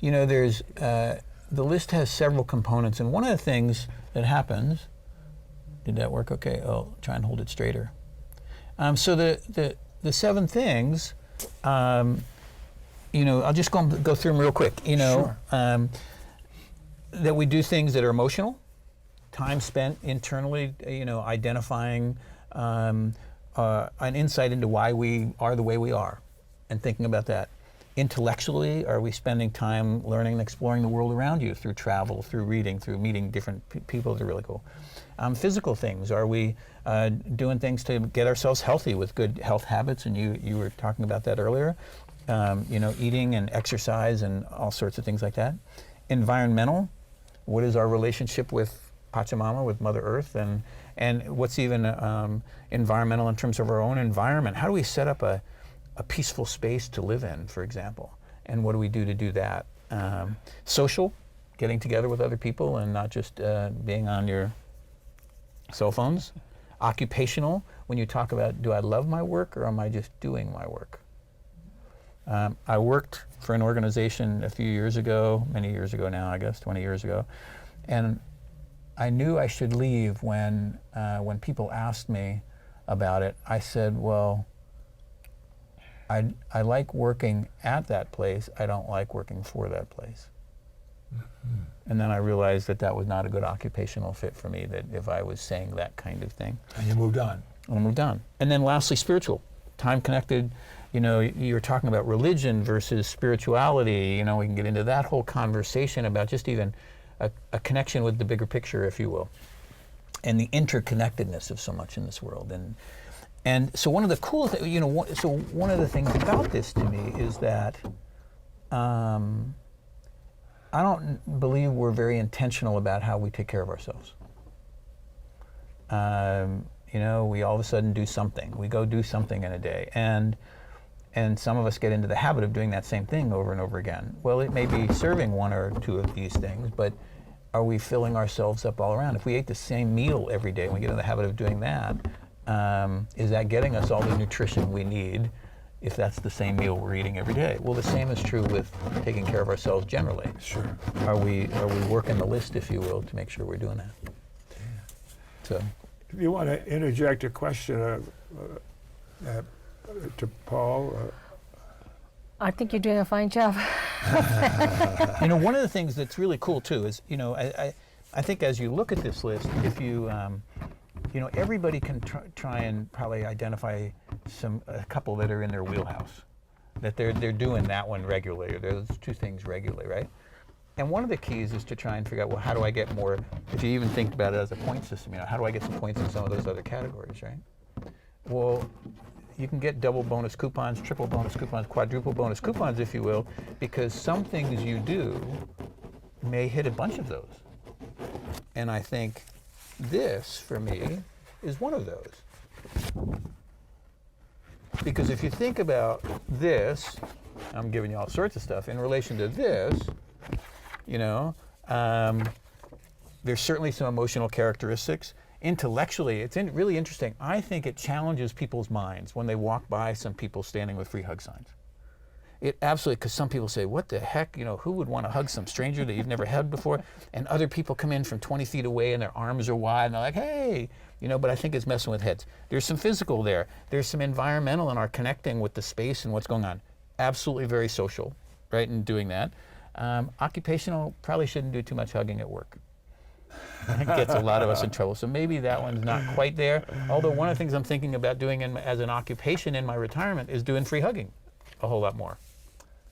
Speaker 2: There's the list has several components, and one of the things that happens. Did that work? Okay. I'll try and hold it straighter. So the 7 things. I'll just go through them real quick.
Speaker 1: Sure.
Speaker 2: That we do things that are emotional. Time spent internally, identifying an insight into why we are the way we are, and thinking about that. Intellectually, are we spending time learning and exploring the world around you through travel, through reading, through meeting different people that are really cool? Physical things, are we doing things to get ourselves healthy with good health habits? And you were talking about that earlier. Eating and exercise and all sorts of things like that. Environmental, what is our relationship with Pachamama, with Mother Earth, and what's even environmental in terms of our own environment? How do we set up a peaceful space to live in, for example? And what do we do to do that? Social, getting together with other people and not just being on your cell phones. Occupational, when you talk about, do I love my work or am I just doing my work? I worked for an organization a few years ago, many years ago now, I guess, 20 years ago, and I knew I should leave when people asked me about it. I said, well, I like working at that place. I don't like working for that place. And then I realized that was not a good occupational fit for me, that if I was saying that kind of thing.
Speaker 1: And you moved on.
Speaker 2: And I moved on. And then lastly, spiritual. Time connected. You were talking about religion versus spirituality. We can get into that whole conversation about just even a connection with the bigger picture, if you will, and the interconnectedness of so much in this world. And so one of the cool things, so one of the things about this to me is that I don't believe we're very intentional about how we take care of ourselves. We all of a sudden do something. We go do something in a day, and some of us get into the habit of doing that same thing over and over again. Well, it may be serving one or two of these things, but are we filling ourselves up all around? If we ate the same meal every day and we get in the habit of doing that, is that getting us all the nutrition we need if that's the same meal we're eating every day? Well, the same is true with taking care of ourselves generally.
Speaker 1: Sure.
Speaker 2: Are we working the list, if you will, to make sure we're doing that?
Speaker 1: Yeah.
Speaker 2: So
Speaker 1: If you want to interject a question to Paul.
Speaker 3: I think you're doing a fine job.
Speaker 2: One of the things that's really cool too is, I think as you look at this list, if you, everybody can try and probably identify a couple that are in their wheelhouse, that they're doing that one regularly, or those two things regularly, right? And one of the keys is to try and figure out, well, how do I get more, if you even think about it as a point system, how do I get some points in some of those other categories, right? Well, you can get double bonus coupons, triple bonus coupons, quadruple bonus coupons, if you will, because some things you do may hit a bunch of those. And I think this, for me, is one of those. Because if you think about this, I'm giving you all sorts of stuff, in relation to this, there's certainly some emotional characteristics. Intellectually, it's really interesting. I think it challenges people's minds when they walk by some people standing with free hug signs. It absolutely, because some people say, what the heck, who would want to hug some stranger that you've never hugged before? And other people come in from 20 feet away and their arms are wide and they're like, hey, but I think it's messing with heads. There's some physical there. There's some environmental in our connecting with the space and what's going on. Absolutely very social, right, in doing that. Occupational, probably shouldn't do too much hugging at work. It gets a lot of us in trouble. So maybe that one's not quite there. Although one of the things I'm thinking about doing as an occupation in my retirement is doing free hugging a whole lot more.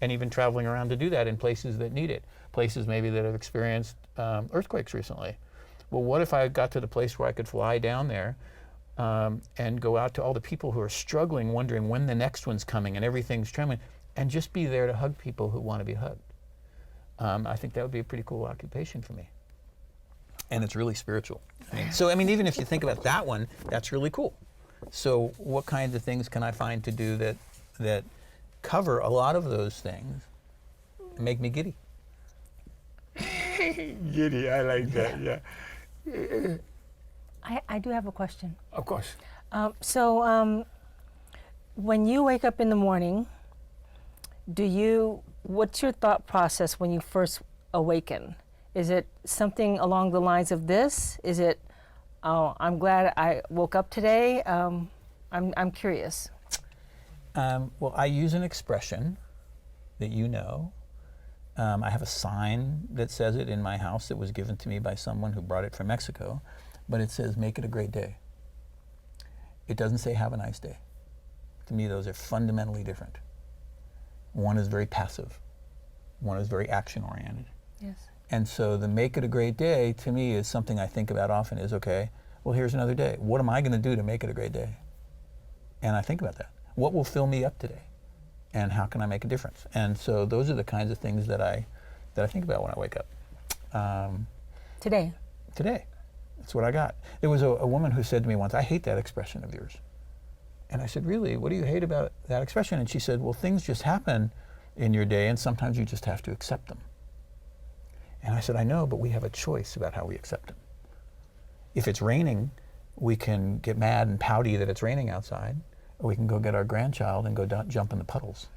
Speaker 2: And even traveling around to do that in places that need it. Places maybe that have experienced earthquakes recently. Well, what if I got to the place where I could fly down there and go out to all the people who are struggling, wondering when the next one's coming and everything's trembling, and just be there to hug people who want to be hugged. I think that would be a pretty cool occupation for me. And it's really spiritual. Even if you think about that one, that's really cool. So what kinds of things can I find to do that cover a lot of those things and make me giddy?
Speaker 1: Giddy, I like that, yeah.
Speaker 3: I do have a question.
Speaker 1: Of course.
Speaker 3: When you wake up in the morning, what's your thought process when you first awaken? Is it something along the lines of this? Is it, oh, I'm glad I woke up today? I'm curious.
Speaker 2: Well, I use an expression that I have a sign that says it in my house that was given to me by someone who brought it from Mexico, but it says, make it a great day. It doesn't say, have a nice day. To me, those are fundamentally different. One is very passive. One is very action-oriented.
Speaker 3: Yes.
Speaker 2: And so the make it a great day, to me, is something I think about often is, okay, well, here's another day. What am I going to do to make it a great day? And I think about that. What will fill me up today? And how can I make a difference? And so those are the kinds of things that I think about when I wake up.
Speaker 3: Today.
Speaker 2: That's what I got. There was a woman who said to me once, I hate that expression of yours. And I said, really? What do you hate about that expression? And she said, well, things just happen in your day, and sometimes you just have to accept them. And I said, I know, but we have a choice about how we accept them. If it's raining, we can get mad and pouty that it's raining outside, or we can go get our grandchild and go jump in the puddles.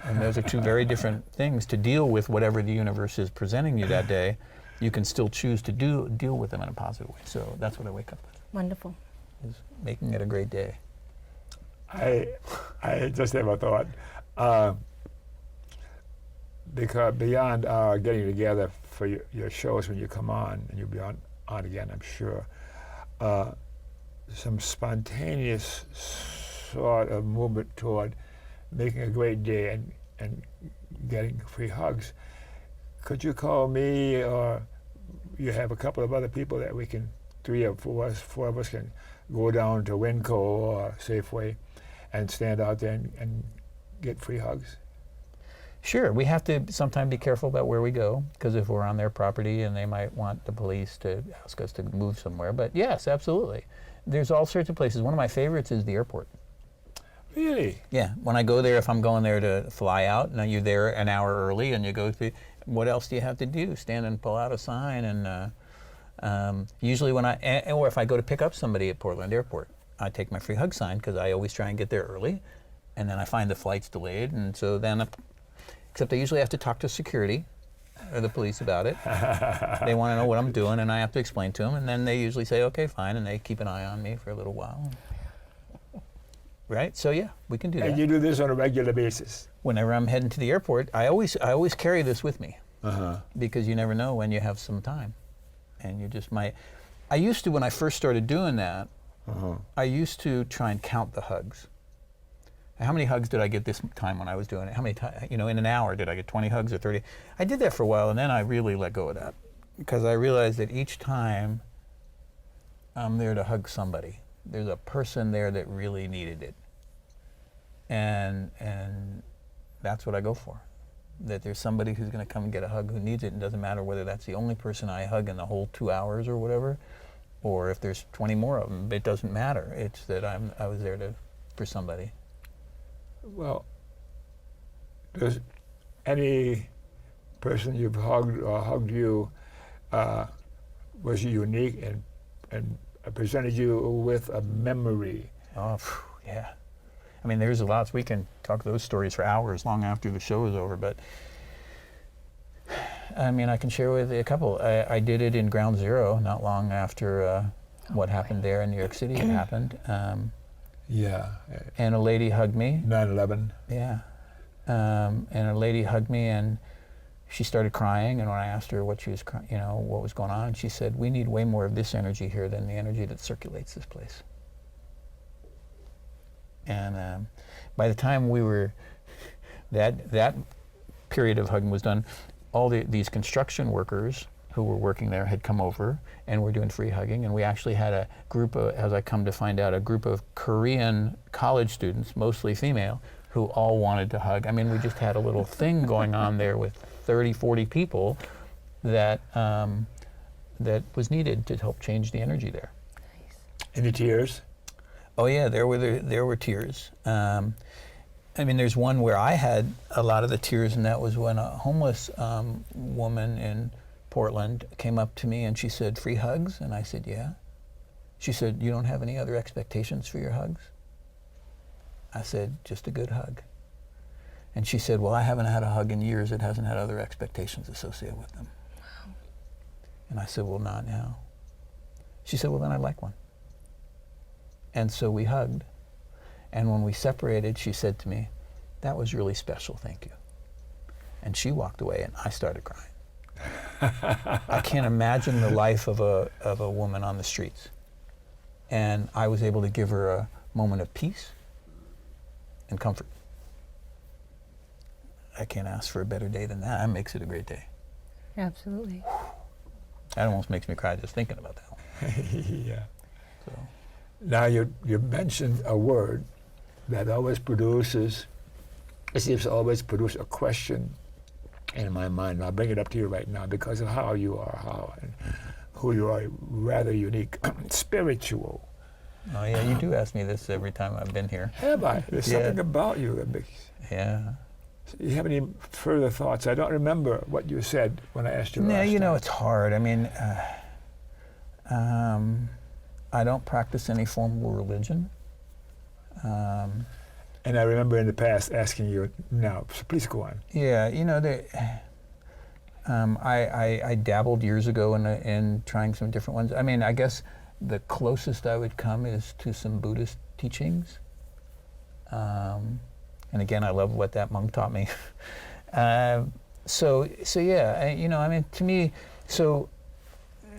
Speaker 2: And those are two very different things. To deal with whatever the universe is presenting you that day, you can still choose to deal with them in a positive way. So that's what I wake up with.
Speaker 3: Wonderful.
Speaker 2: Is making it a great day.
Speaker 1: I just have a thought. Because beyond getting together for your shows when you come on, and you'll be on again, I'm sure, some spontaneous sort of movement toward making a great day and getting free hugs. Could you call me, or you have a couple of other people that we can, four of us can go down to Winco or Safeway and stand out there and get free hugs?
Speaker 2: Sure, we have to sometimes be careful about where we go, because if we're on their property and they might want the police to ask us to move somewhere. But yes, absolutely. There's all sorts of places. One of my favorites is the airport.
Speaker 1: Really?
Speaker 2: Yeah, when I go there, if I'm going there to fly out, and you're there an hour early and you go through, what else do you have to do? Stand and pull out a sign, and usually or if I go to pick up somebody at Portland Airport, I take my free hug sign, because I always try and get there early, and then I find the flight's delayed, and so then, except I usually have to talk to security, or the police about it. They want to know what I'm doing, and I have to explain to them, and then they usually say, okay, fine, and they keep an eye on me for a little while. Right? So yeah, we can do that.
Speaker 1: And you do this on a regular basis?
Speaker 2: Whenever I'm heading to the airport, I always carry this with me, because you never know when you have some time, and you just might. I used to, when I first started doing that, I used to try and count the hugs. How many hugs did I get this time when I was doing it? How many times, in an hour, did I get 20 hugs or 30? I did that for a while, and then I really let go of that, because I realized that each time I'm there to hug somebody, there's a person there that really needed it. And that's what I go for. That there's somebody who's going to come and get a hug who needs it, and doesn't matter whether that's the only person I hug in the whole 2 hours or whatever, or if there's 20 more of them. It doesn't matter. It's that I was there for somebody.
Speaker 1: Well, does any person you've hugged or hugged you, was unique and presented you with a memory?
Speaker 2: Oh, yeah. I mean, there's lots. We can talk those stories for hours, long after the show is over. But I mean, I can share with you a couple. I did it in Ground Zero, not long after what happened there in New York City happened.
Speaker 1: Yeah.
Speaker 2: And a lady hugged me.
Speaker 1: 9/11.
Speaker 2: Yeah. And a lady hugged me, and she started crying. And when I asked her what she was, what was going on, she said, "We need way more of this energy here than the energy that circulates this place." And by the time we were, that period of hugging was done, all these construction workers who were working there had come over and were doing free hugging, and we actually had a group of, as I come to find out, a group of Korean college students, mostly female, who all wanted to hug. I mean, we just had a little thing going on there with 30, 40 people that was needed to help change the energy there.
Speaker 3: Nice.
Speaker 1: Any tears?
Speaker 2: Oh yeah, there were tears. I mean, there's one where I had a lot of the tears, and that was when a homeless woman in Portland came up to me and she said, "Free hugs?" And I said, "Yeah." She said, "You don't have any other expectations for your hugs?" I said, "Just a good hug." And she said, "Well, I haven't had a hug in years. It hasn't had other expectations associated with them." Wow. And I said, "Well, not now." She said, "Well, then I'd like one." And so we hugged. And when we separated, she said to me, "That was really special, thank you." And she walked away, and I started crying. I can't imagine the life of a woman on the streets. And I was able to give her a moment of peace and comfort. I can't ask for a better day than that. That makes it a great day.
Speaker 3: Absolutely.
Speaker 2: That almost makes me cry just thinking about that one.
Speaker 1: Yeah.
Speaker 2: So.
Speaker 1: Now you mentioned a word that always produces, it seems to always produce a question in my mind. I'll bring it up to you right now because of how you are, and who you are, rather unique. Spiritual.
Speaker 2: Oh yeah, you do ask me this every time I've been here.
Speaker 1: Have I? There's
Speaker 2: Yeah.
Speaker 1: something about you that makes...
Speaker 2: Yeah.
Speaker 1: You have any further thoughts? I don't remember what you said when I asked you last time.
Speaker 2: It's hard. I mean, I don't practice any formal religion.
Speaker 1: And I remember in the past asking you now, so please go on.
Speaker 2: Yeah, I dabbled years ago in trying some different ones. I mean, I guess the closest I would come is to some Buddhist teachings. And again, I love what that monk taught me. So yeah, I mean, to me, so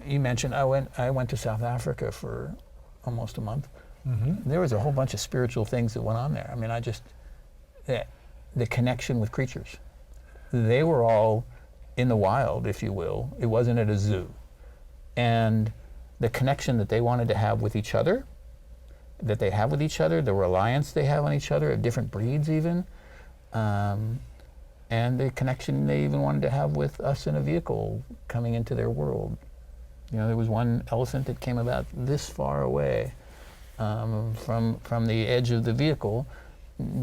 Speaker 2: you mentioned I went to South Africa for almost a month. Mm-hmm. There was a whole bunch of spiritual things that went on there. I mean, the connection with creatures. They were all in the wild, if you will. It wasn't at a zoo. And the connection that they wanted to have with each other, the reliance they have on each other, of different breeds even, and the connection they even wanted to have with us in a vehicle coming into their world. There was one elephant that came about this far away from the edge of the vehicle,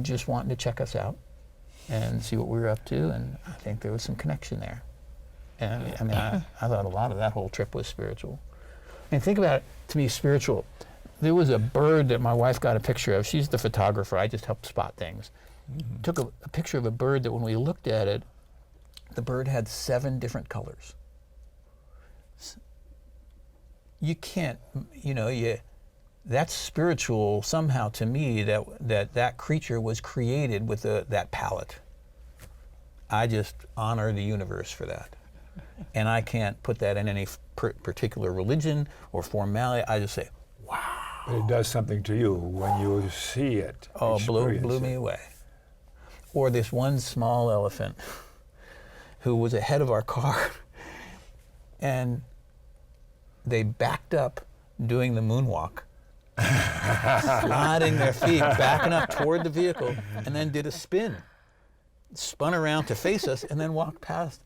Speaker 2: just wanting to check us out and see what we were up to, and I think there was some connection there. And I mean, I thought a lot of that whole trip was spiritual. And think about it, to me, spiritual. There was a bird that my wife got a picture of. She's the photographer. I just help spot things. Mm-hmm. Took a picture of a bird that when we looked at it, the bird had 7 different colors. You can't, that's spiritual somehow to me, that creature was created with that palette. I just honor the universe for that. And I can't put that in any particular religion or formality. I just say, wow.
Speaker 1: But it does something to you when you see it.
Speaker 2: Oh, blew me away. Or this one small elephant who was ahead of our car, and they backed up doing the moonwalk, sliding their feet, backing up toward the vehicle, and then did a spin, spun around to face us, and then walked past.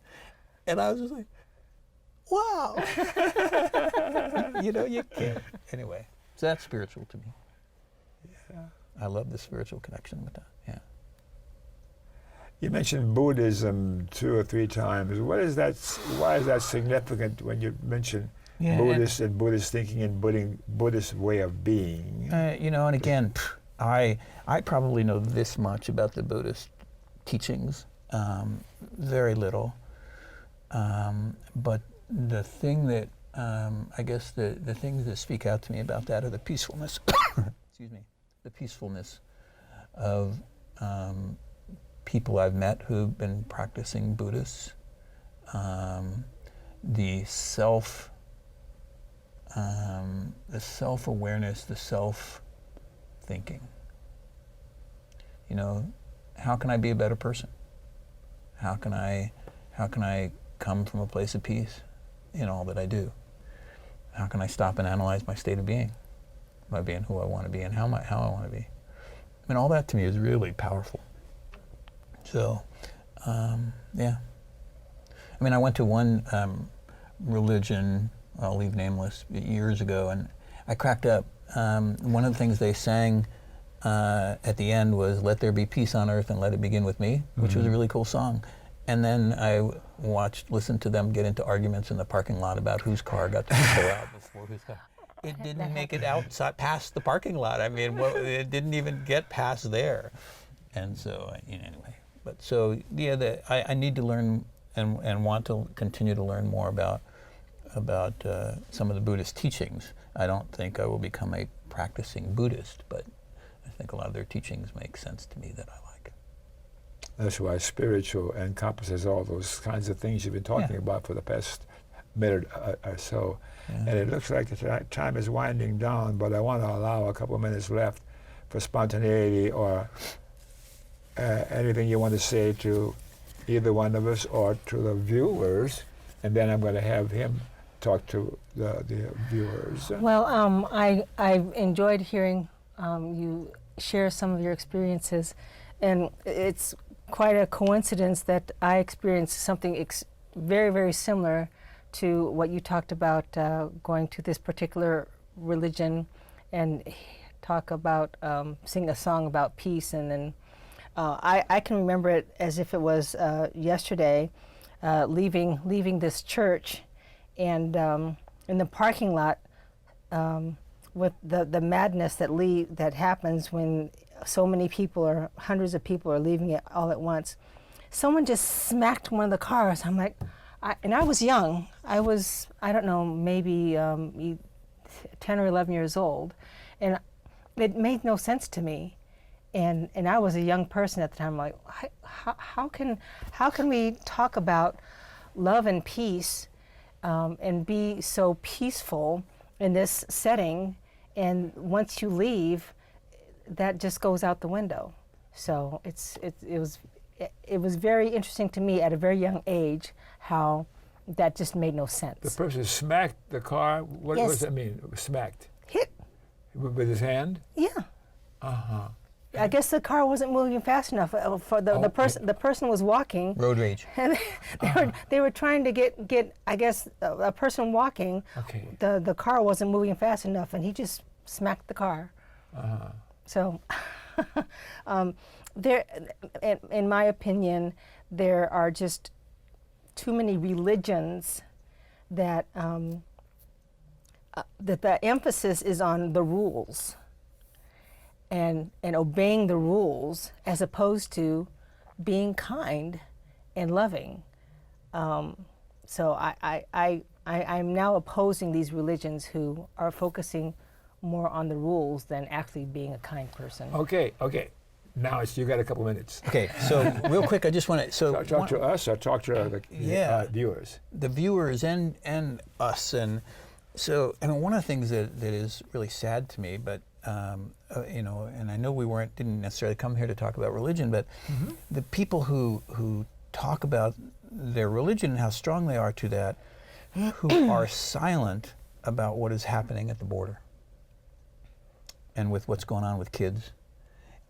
Speaker 2: And I was just like, wow. You can't. Anyway, so that's spiritual to me.
Speaker 1: Yeah.
Speaker 2: I love the spiritual connection with that, yeah.
Speaker 1: You mentioned Buddhism 2 or 3 times. What is that? Why is that significant when you mention Buddhist and Buddhist thinking and Buddhist way of being?
Speaker 2: And again, I probably know this much about the Buddhist teachings, very little. But the thing that, I guess the things that speak out to me about that are the peacefulness, excuse me, the peacefulness of people I've met who've been practicing Buddhists, the self-awareness, the self-thinking. How can I be a better person? How can I come from a place of peace in all that I do? How can I stop and analyze my state of being by being who I want to be and how I want to be? All that to me is really powerful. So, yeah. I went to one religion, I'll leave nameless, years ago, and I cracked up. One of the things they sang at the end was, "Let there be peace on earth and let it begin with me," which was a really cool song. And then I listened to them get into arguments in the parking lot about whose car got to pull out before whose car. It didn't make it outside past the parking lot. It didn't even get past there. And so, anyway. But so, yeah, I need to learn and want to continue to learn more about some of the Buddhist teachings. I don't think I will become a practicing Buddhist, but I think a lot of their teachings make sense to me that I like.
Speaker 1: That's why spiritual encompasses all those kinds of things you've been talking about for the past minute or so. Yeah. And it looks like the time is winding down, but I want to allow a couple of minutes left for spontaneity or anything you want to say to either one of us or to the viewers, and then I'm going to have him talk to the viewers.
Speaker 3: Well, I enjoyed hearing you share some of your experiences, and it's quite a coincidence that I experienced something very, very similar to what you talked about, going to this particular religion and sing a song about peace. And then I can remember it as if it was yesterday, leaving this church, and in the parking lot, with the madness that happens when so many people or hundreds of people are leaving it all at once. Someone just smacked one of the cars. I'm like, and I was young. I don't know, maybe 10 or 11 years old, and it made no sense to me. And I was a young person at the time. I'm like, how can we talk about love and peace and be so peaceful in this setting, and once you leave, that just goes out the window. So it was very interesting to me at a very young age how that just made no sense.
Speaker 1: The person smacked the car. What does that mean? Smacked.
Speaker 3: Hit.
Speaker 1: With his hand?
Speaker 3: Yeah.
Speaker 1: Uh-huh.
Speaker 3: I guess the car wasn't moving fast enough for the person. The person was walking.
Speaker 2: Road rage.
Speaker 3: And they were trying to get I guess a person walking.
Speaker 1: Okay.
Speaker 3: The car wasn't moving fast enough, and he just smacked the car.
Speaker 1: Uh-huh.
Speaker 3: So, there, in my opinion, there are just too many religions that that the emphasis is on the rules and obeying the rules, as opposed to being kind and loving. So I'm now opposing these religions who are focusing more on the rules than actually being a kind person.
Speaker 1: Okay. Now you got a couple minutes.
Speaker 2: Okay, so real quick, I just want to
Speaker 1: Talk to us or talk to the viewers.
Speaker 2: The viewers and us, and so I mean, one of the things that is really sad to me, but you know, and I know didn't necessarily come here to talk about religion, but the people who talk about their religion and how strong they are to that, who are silent about what is happening at the border and with what's going on with kids.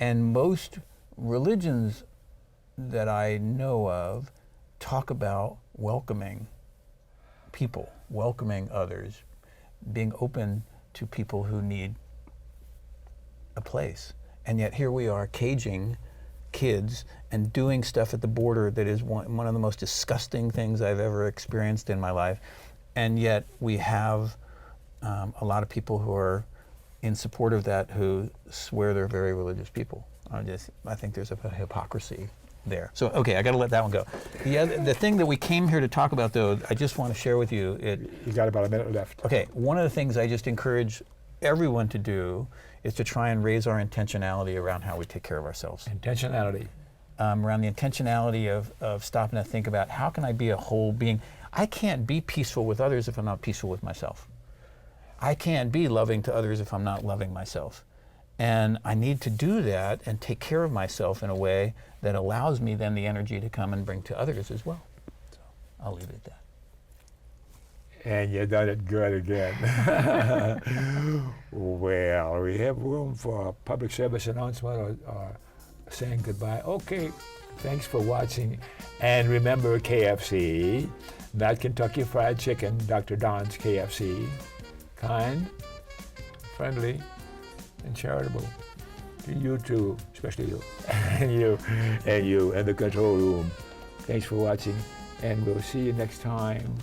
Speaker 2: And most religions that I know of talk about welcoming people, welcoming others, being open to people who need a place. And yet here we are caging kids and doing stuff at the border that is one of the most disgusting things I've ever experienced in my life. And yet we have a lot of people who are in support of that who swear they're very religious people. I think there's a hypocrisy there. So, okay, I got to let that one go. The thing that we came here to talk about, though, I just want to share with you.
Speaker 1: You got about a minute left.
Speaker 2: Okay, one of the things I just encourage everyone to do is to try and raise our intentionality around how we take care of ourselves.
Speaker 1: Intentionality.
Speaker 2: Around the intentionality of stopping to think about how can I be a whole being. I can't be peaceful with others if I'm not peaceful with myself. I can't be loving to others if I'm not loving myself. And I need to do that and take care of myself in a way that allows me then the energy to come and bring to others as well. So I'll leave it at that.
Speaker 1: And you done it good again. Well, we have room for a public service announcement or saying goodbye. Okay, thanks for watching. And remember KFC, not Kentucky Fried Chicken, Dr. Don's KFC. Kind, friendly, and charitable to you too, especially you, and you in the control room. Thanks for watching, and we'll see you next time.